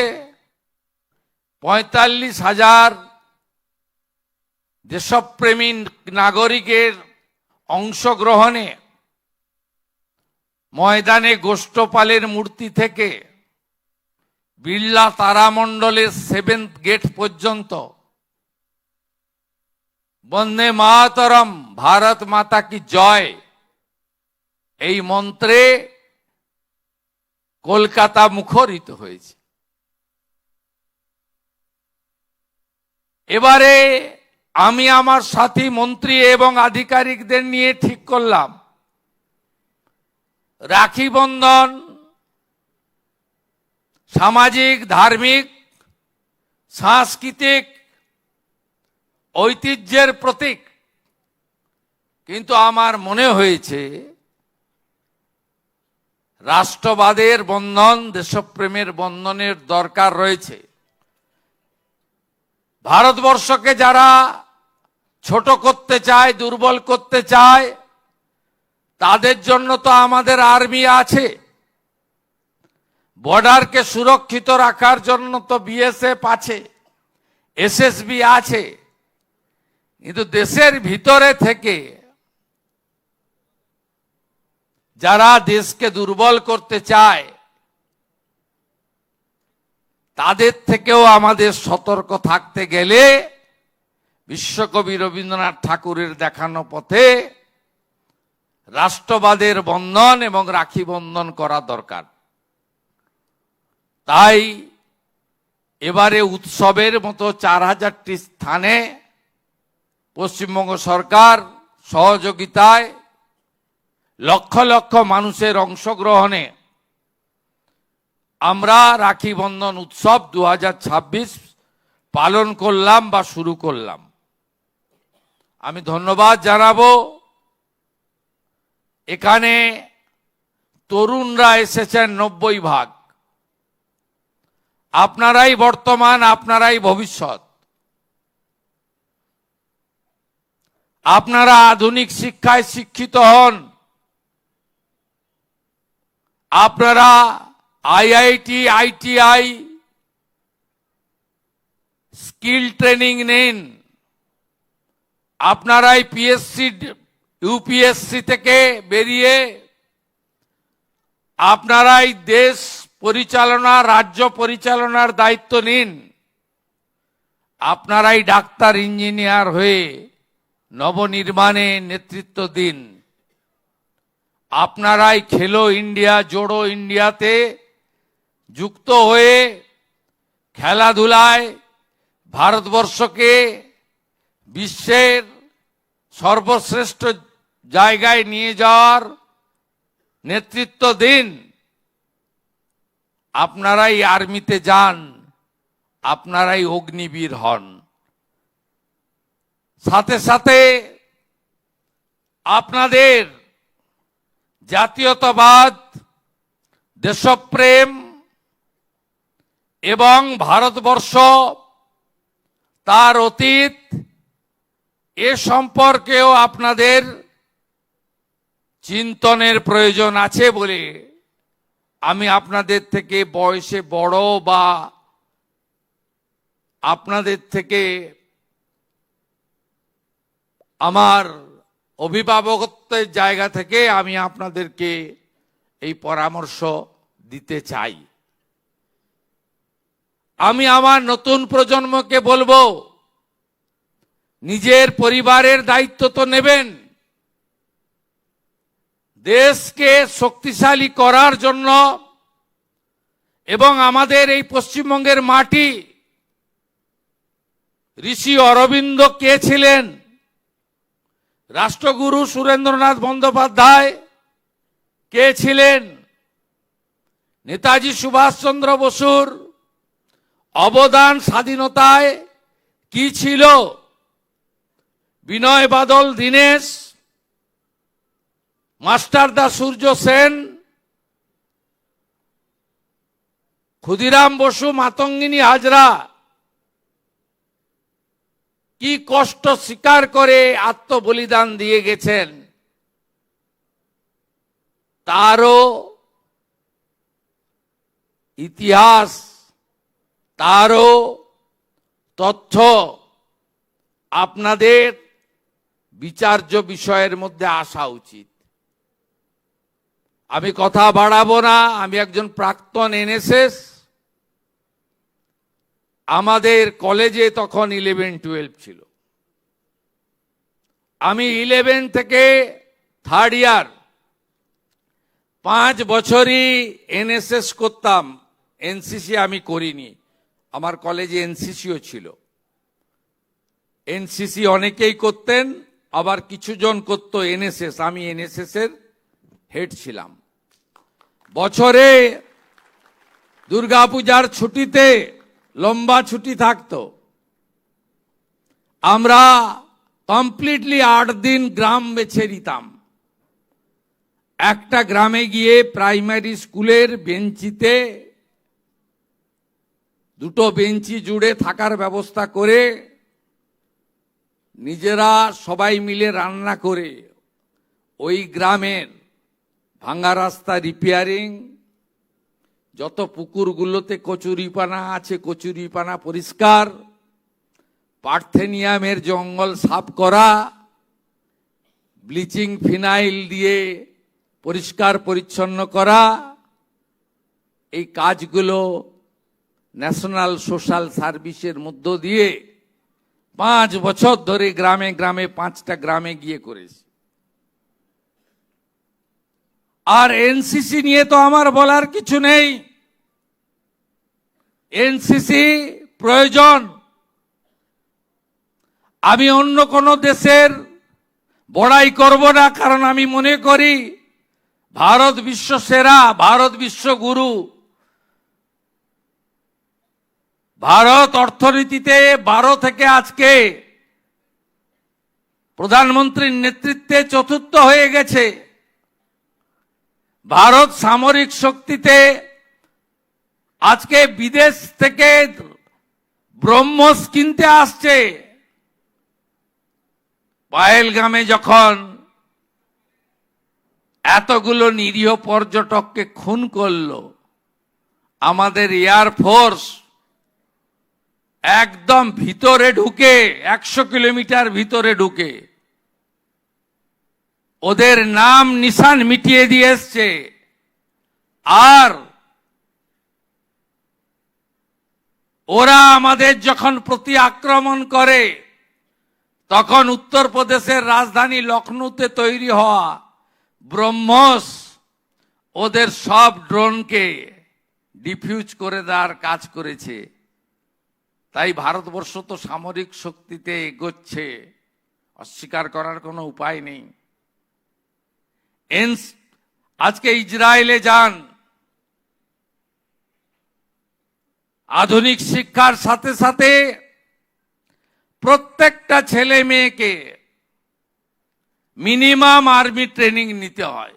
45,000 দেশপ্রেমী নাগরিকের অংশগ্রহণে ময়দানে গোষ্ঠপালের মূর্তি থেকে বিড়লা তারামণ্ডলের 7th গেট পর্যন্ত বন্দে মাতরম, ভারত মাতা কি জয়, এই মন্ত্রে কলকাতা মুখরিত হয়েছে। এবারে আমি আমার সাথী মন্ত্রী এবং আধিকারিকদের নিয়ে ঠিক করলাম, রাখি বন্ধন সামাজিক, ধার্মিক, সাংস্কৃতিক ঐতিহ্যের প্রতীক, কিন্তু আমার মনে হয়েছে রাষ্ট্রবাদের বন্ধন, দেশপ্রেমের বন্ধনের দরকার রয়েছে। ভারতবর্ষকে যারা ছোট করতে চায়, দুর্বল করতে চায়, তাদের জন্য তো আমাদের আর্মি আছে। বর্ডারকে সুরক্ষিত রাখার জন্য তো বিএসএফ আছে, এসএসবি আছে। কিন্তু দেশের ভিতরে থেকে যারা দেশকে দুর্বল করতে চায়, তাদের থেকেও আমাদের সতর্ক থাকতে গেলে বিশ্বকবি রবীন্দ্রনাথ ঠাকুরের দেখানো পথে রাষ্ট্রবাদের বন্ধন এবং রাখি বন্ধন করা দরকার। তাই এবারে উৎসবের মতো 4000টি স্থানে পশ্চিমবঙ্গ সরকার সহযোগিতায় লক্ষ লক্ষ মানুষের অংশগ্রহণে আমরা রাখি বন্ধন উৎসব 2026 পালন করলাম বা শুরু করলাম। আমি ধন্যবাদ জানাবো এখানে তরুণরা এসেছেন 90%। আপনারাই বর্তমান, আপনারাই ভবিষ্যৎ। আপনারা আধুনিক শিক্ষায় শিক্ষিত হন, আপনারা আইআইটি আইটিআই স্কিল ট্রেনিং নিন, আপনারাই পিএসসি ইউপিএসসি থেকে বেরিয়ে আপনারাই দেশ পরিচালনা রাজ্য পরিচালনার দায়িত্ব নিন, আপনারাই ডাক্তার ইঞ্জিনিয়ার হয়ে নবনির্মাণে নেতৃত্ব দিন, আপনারাই খেলো ইন্ডিয়া জোড়ো ইন্ডিয়াতে যুক্ত হয়ে খেলাধুলায় ভারতবর্ষকে বিশ্বের সর্বশ্রেষ্ঠ জায়গায় নিয়ে যাওয়ার নেতৃত্ব দিন। আপনারাই আর্মিতে যান, আপনারাই অগ্নিবীর হন। সাথে সাথে আপনাদের জাতীয়তাবাদ, দেশপ্রেম এবং ভারতবর্ষ তার অতীত এ সম্পর্কেও আপনাদের চিন্তনের প্রয়োজন আছে বলে আমি আপনাদের থেকে বয়সে বড় বা আপনাদের থেকে আমার অভিভাবকত্বের জায়গা থেকে আমি আপনাদেরকে এই পরামর্শ দিতে চাই। আমি আমার নতুন প্রজন্মকে বলবো, নিজের পরিবারের দায়িত্ব তো নেবেন, দেশকে শক্তিশালী করার জন্য এবং আমাদের এই পশ্চিমবঙ্গের মাটি, ঋষি অরবিন্দ কে ছিলেন, রাষ্ট্রগুরু সুরেন্দ্রনাথ বন্দ্যোপাধ্যায় কে ছিলেন, নেতাজি সুভাষচন্দ্র বসুর অবদান স্বাধীনতায় কি ছিল, বিনয় বাদল দীনেশ, মাস্টারদা সূর্য সেন, ক্ষুদিরাম বসু, মাতঙ্গিনী হাজরা কি কষ্ট স্বীকার করে আত্মবলিদান দিয়ে গেছেন, তারও ইতিহাস, তারও তথ্য আপনাদের বিচার্য বিষয়ের মধ্যে আসা উচিত। আমি কথা বাড়াবো না, আমি একজন প্রাক্তন এনএসএস। আমাদের কলেজে তখন 11-12 ছিল। আমি 11 থেকে 3rd ইয়ার 5 বছরই এনএসএস করতাম, এনসিসি আমি করিনি। আমার কলেজে এনসিসিও ছিল। এনসিসি অনেকেই করতেন, আবার কিছুজন করতো এনএসএস। আমি এনএসএস এর হেড ছিলাম। বছরে দুর্গাপূজার ছুটিতে লম্বা ছুটি থাকতো, আমরা কমপ্লিটলি 8 দিন গ্রাম বেছে নিতাম। একটা গ্রামে গিয়ে প্রাইমারি স্কুলের বেঞ্চিতে 2টো বেঞ্চি জুড়ে থাকার ব্যবস্থা করে নিজেরা সবাই মিলে রান্না করে ওই গ্রামের ভাঙা রাস্তা রিপেয়ারিং, যত পুকুরগুলোতে কচুরিপানা আছে কচুরিপানা পরিষ্কার, পার্থেনিয়ামের জঙ্গল সাফ করা, ব্লিচিং ফিনাইল দিয়ে পরিষ্কার পরিচ্ছন্ন করা, এই কাজগুলো ন্যাশনাল সোশ্যাল সার্ভিসের মধ্য দিয়ে 5 বছর ধরে গ্রামে গ্রামে 5টা গ্রামে গিয়ে করেছি। আর এনসিসি নিয়ে তো আমার বলার কিছু নেই। এনসিসি প্রয়োজন। আমি অন্য কোন দেশের বড়াই করব না, কারণ আমি মনে করি ভারত বিশ্ব সেরা, ভারত বিশ্ব গুরু। ভারত অর্থনীতিতে 12 থেকে আজকে প্রধানমন্ত্রীর নেতৃত্বে 4র্থ হয়ে গেছে। ভারত সামরিক শক্তিতে আজকে বিদেশ থেকে ব্রহ্মস কিনতে আসছে। পায়েলগামে যখন এতগুলো নিরীহ পর্যটককে খুন করলো, আমাদের এয়ারফোর্স একদম ভিতরে ঢুকে 100 কিলোমিটার ভিতরে ঢুকে ওদের নাম নিশান মিটিয়ে দিয়ে এসছে। আর ওরা আমাদের যখন প্রতি আক্রমণ করে, তখন উত্তরপ্রদেশের রাজধানী লখনৌতে তৈরি হওয়া ব্রহ্মস ওদের সব ড্রোনকে ডিফিউজ করে দেওয়ার কাজ করেছে। তাই ভারতবর্ষ তো সামরিক শক্তিতে এগোচ্ছে, অস্বীকার করার কোনো উপায় নেই। আজকে ইসরায়েলে যান, আধুনিক শিক্ষার সাথে সাথে প্রত্যেকটা ছেলে মেয়েকে মিনিমাম আর্মি ট্রেনিং নিতে হয়।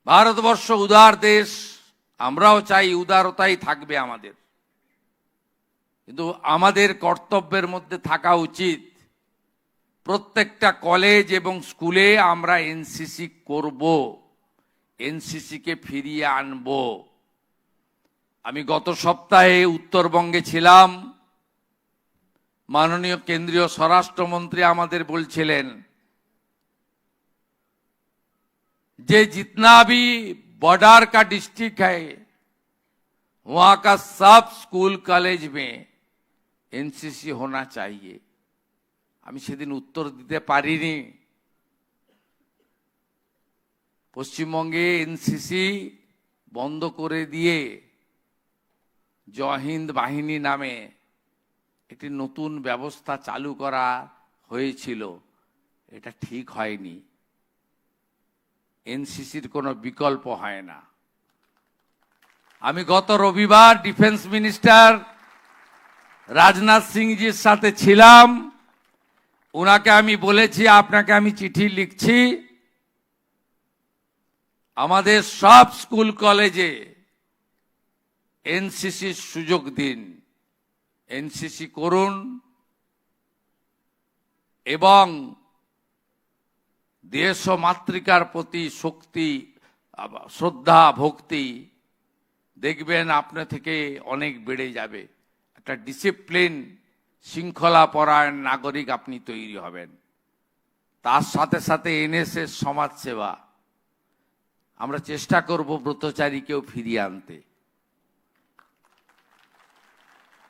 ভারতবর্ষ উদার দেশ, আমরাও চাই উদারতাই থাকবে আমাদের, কিন্তু আমাদের কর্তব্যের মধ্যে থাকা উচিত প্রত্যেকটা কলেজ এবং স্কুলে আমরা এনসিসি করব, এনসিসি কে ফিরিয়ে আনব। আমি গত সপ্তাহে উত্তরবঙ্গে ছিলাম, মাননীয় কেন্দ্রীয় স্বরাষ্ট্রমন্ত্রী আমাদের বলছিলেন যে जितना भी बॉर्डर का डिस्ट्रिक्ट है वहां का सब स्कूल कॉलेज में एनसीसी होना चाहिए। আমি সেদিন উত্তর দিতে পারিনি। পশ্চিমবঙ্গে এনসিসি বন্ধ করে দিয়ে জয় হিন্দ বাহিনী নামে একটি নতুন ব্যবস্থা চালু করা হয়েছিল, এটা ঠিক হয়নি। এনসিসির কোনো বিকল্প হয় না। আমি গত রবিবার ডিফেন্স মিনিস্টার রাজনাথ সিংজির সাথে ছিলাম, উনাকে আমি বলেছি আপনাকে আমি চিঠি লিখছি, আমাদের সব স্কুল কলেজে এনসিসির সুযোগ দিন, এনসিসি করুন এবং দেশ ও মাতৃকার প্রতি শক্তি, শ্রদ্ধা, ভক্তি দেখবেন আপনা থেকে অনেক বেড়ে যাবে। একটা ডিসিপ্লিন, শৃঙ্খলা পরায়ণ নাগরিক আপনি তৈরি হবেন। তার সাথে সাথে এনএসএস সমাজসেবা, আমরা চেষ্টা করব ব্রতচারীকেও ফিরিয়ে আনতে।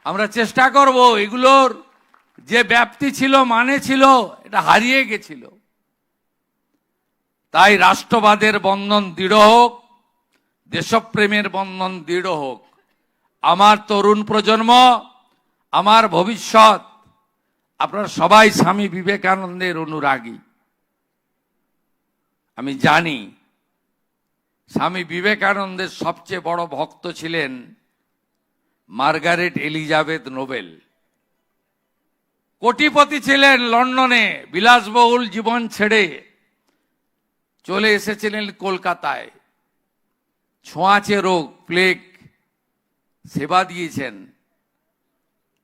আমরা চেষ্টা করব, এগুলোর যে ব্যাপ্তি ছিল, মানে ছিল, এটা হারিয়ে গেছিল। তাই রাষ্ট্রবাদের বন্ধন দৃঢ় হোক, দেশপ্রেমের বন্ধন দৃঢ় হোক। আমার তরুণ প্রজন্ম, আমার ভবিষ্যৎ, আপনারা সবাই স্বামী বিবেকানন্দের অনুরাগী। আমি জানি স্বামী বিবেকানন্দের সবচেয়ে বড় ভক্ত ছিলেন মার্গারেট এলিজাবেথ নোবেল। কোটিপতি ছিলেন, লন্ডনে বিলাসবহুল জীবন ছেড়ে চলে এসেছিলেন কলকাতায়। ছোঁয়াচে রোগ, প্লেগ, সেবা দিয়েছেন।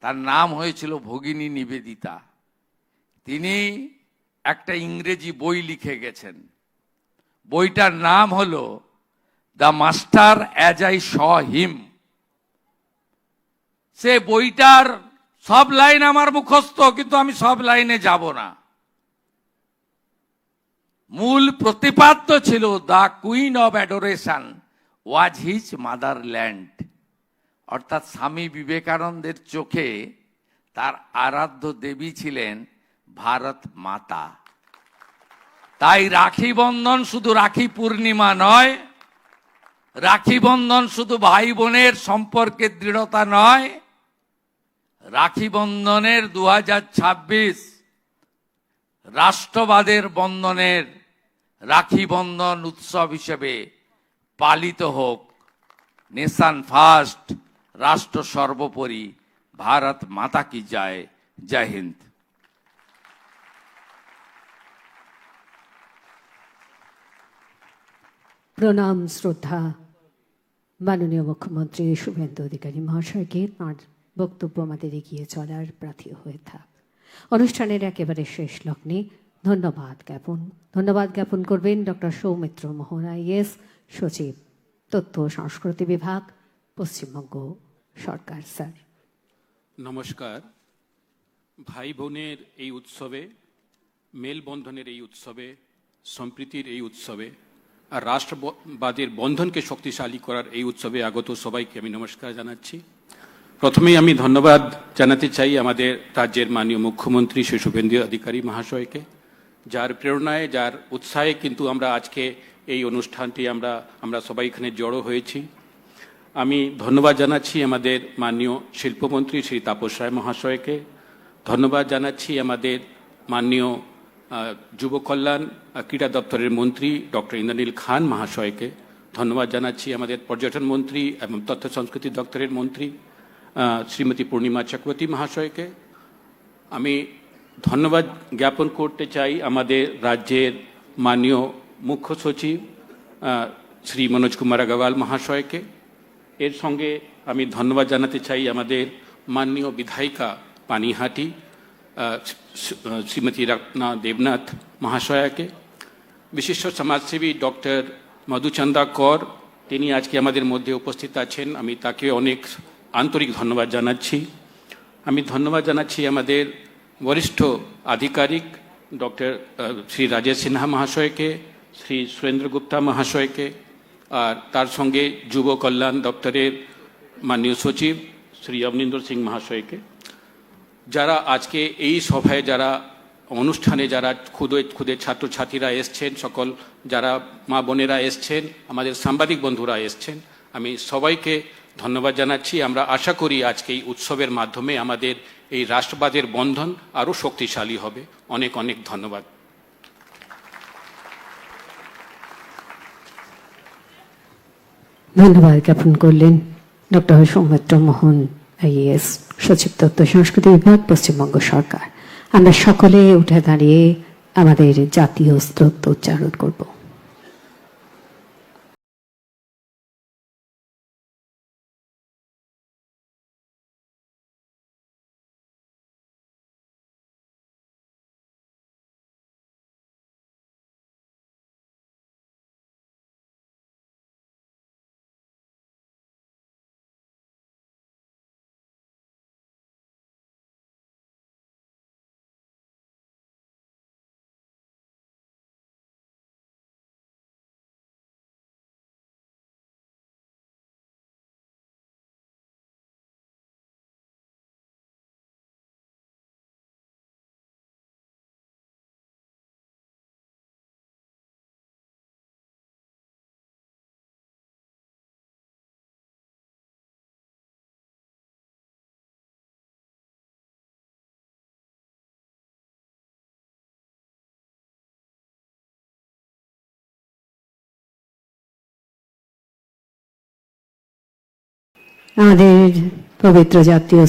তার নাম হয়েছিল ভগিনী নিবেদিতা। তিনি একটা ইংরেজি বই লিখে গেছেন, বইটার নাম হলো the master as I saw him. সে বইটার সব লাইন আমার মুখস্থ, কিন্তু আমি সব লাইনে যাব না। মূল প্রতিপাদ্য ছিল the queen of adoration was his motherland, অর্থাৎ স্বামী বিবেকানন্দের চোখে তার আরাধ্য দেবী ছিলেন ভারত মাতা। তাই রাখি বন্ধন শুধু রাখি পূর্ণিমা নয়, রাখি বন্ধন শুধু ভাই বোনের সম্পর্কের দৃঢ়তা নয়, রাখি বন্ধনের 2026 রাষ্ট্রবাদের বন্ধনের রাখি বন্ধন উৎসব হিসেবে পালিত হোক। নেশন ফার্স্ট, রাষ্ট্র সর্বোপরি, ভারত মাতা কি জয়। জয় হিন্দ। প্রণাম, শ্রদ্ধা মাননীয় মুখ্যমন্ত্রী শুভেন্দু অধিকারী মহাশয়কে তাঁর বক্তব্য আমাদের এগিয়ে চলার প্রার্থী হয়ে থাক। অনুষ্ঠানের একেবারে শেষ লগ্নে ধন্যবাদ জ্ঞাপন করবেন ডক্টর সৌমিত্র মোহন আইএস, সচিব, তথ্য ও সংস্কৃতি বিভাগ, পশ্চিমবঙ্গ সরকার। স্যার নমস্কার। ভাই বোনের এই উৎসবে, মেলবন্ধনের এই উৎসবে, সম্প্রীতির এই উৎসবে আর রাষ্ট্রবাদের বন্ধনকে শক্তিশালী করার এই উৎসবে আগত সবাইকে আমি নমস্কার জানাচ্ছি। প্রথমেই আমি ধন্যবাদ জানাতে চাই আমাদের রাজ্যের মাননীয় মুখ্যমন্ত্রী শ্রী শুভেন্দু অধিকারী মহাশয়কে, যার প্রেরণায়, যার উৎসাহে কিন্তু আমরা আজকে এই অনুষ্ঠানটি আমরা সবাই এখানে জড়ো হয়েছি। আমি ধন্যবাদ জানাচ্ছি আমাদের মাননীয় শিল্পমন্ত্রী শ্রী তাপস রায় মহাশয়কে, ধন্যবাদ জানাচ্ছি আমাদের মাননীয় যুব কল্যাণ ক্রীড়া দপ্তরের মন্ত্রী ডক্টর ইন্দ্রনীল খান মহাশয়কে, ধন্যবাদ জানাচ্ছি আমাদের পর্যটন মন্ত্রী এবং তথ্য সংস্কৃতি দপ্তরের মন্ত্রী শ্রীমতী পূর্ণিমা চক্রবর্তী মহাশয়কে। আমি ধন্যবাদ জ্ঞাপন করতে চাই আমাদের রাজ্যের মাননীয় মুখ্য সচিব শ্রী মনোজ কুমার আগরওয়াল মহাশয়কে। এর সঙ্গে আমি ধন্যবাদ জানাতে চাই আমাদের মাননীয় বিধায়িকা পানিহাটি শ্রীমতী রত্না দেবনাথ মহাশয়াকে, বিশিষ্ট সমাজসেবী ডক্টর মধুচন্দা কর, তিনি আজকে আমাদের মধ্যে উপস্থিত আছেন, আমি তাকে অনেক আন্তরিক ধন্যবাদ জানাচ্ছি। আমি ধন্যবাদ জানাচ্ছি আমাদের বরিষ্ঠ আধিকারিক ডক্টর শ্রী রাজেশ সিনহা মহাশয়কে, শ্রী সুরেন্দ্র গুপ্তা মহাশয়কে, আর তার সঙ্গে যুব কল্যাণ দপ্তরের মাননীয় সচিব শ্রী অবনীন্দ্র সিং মহাশয়কে, যারা আজকে এই সভায়, যারা অনুষ্ঠানে, যারা ক্ষুদে ছাত্রছাত্রীরা এসছেন, সকল যারা মা বোনেরা এসছেন, আমাদের সাংবাদিক বন্ধুরা এসছেন, আমি সবাইকে ধন্যবাদ জানাচ্ছি। আমরা আশা করি আজকে এই উৎসবের মাধ্যমে আমাদের এই রাষ্ট্রবাদের বন্ধন আরও শক্তিশালী হবে। অনেক অনেক ধন্যবাদ। ধন্যবাদ জ্ঞাপন করলেন ডক্টর সৌমিত্র মোহন আইএস, সচিব, তথ্য সংস্কৃতি বিভাগ, পশ্চিমবঙ্গ সরকার। আমরা সকলে উঠে দাঁড়িয়ে আমাদের জাতীয় স্তোত্র উচ্চারণ করব। আমাদের পবিত্র জাতীয়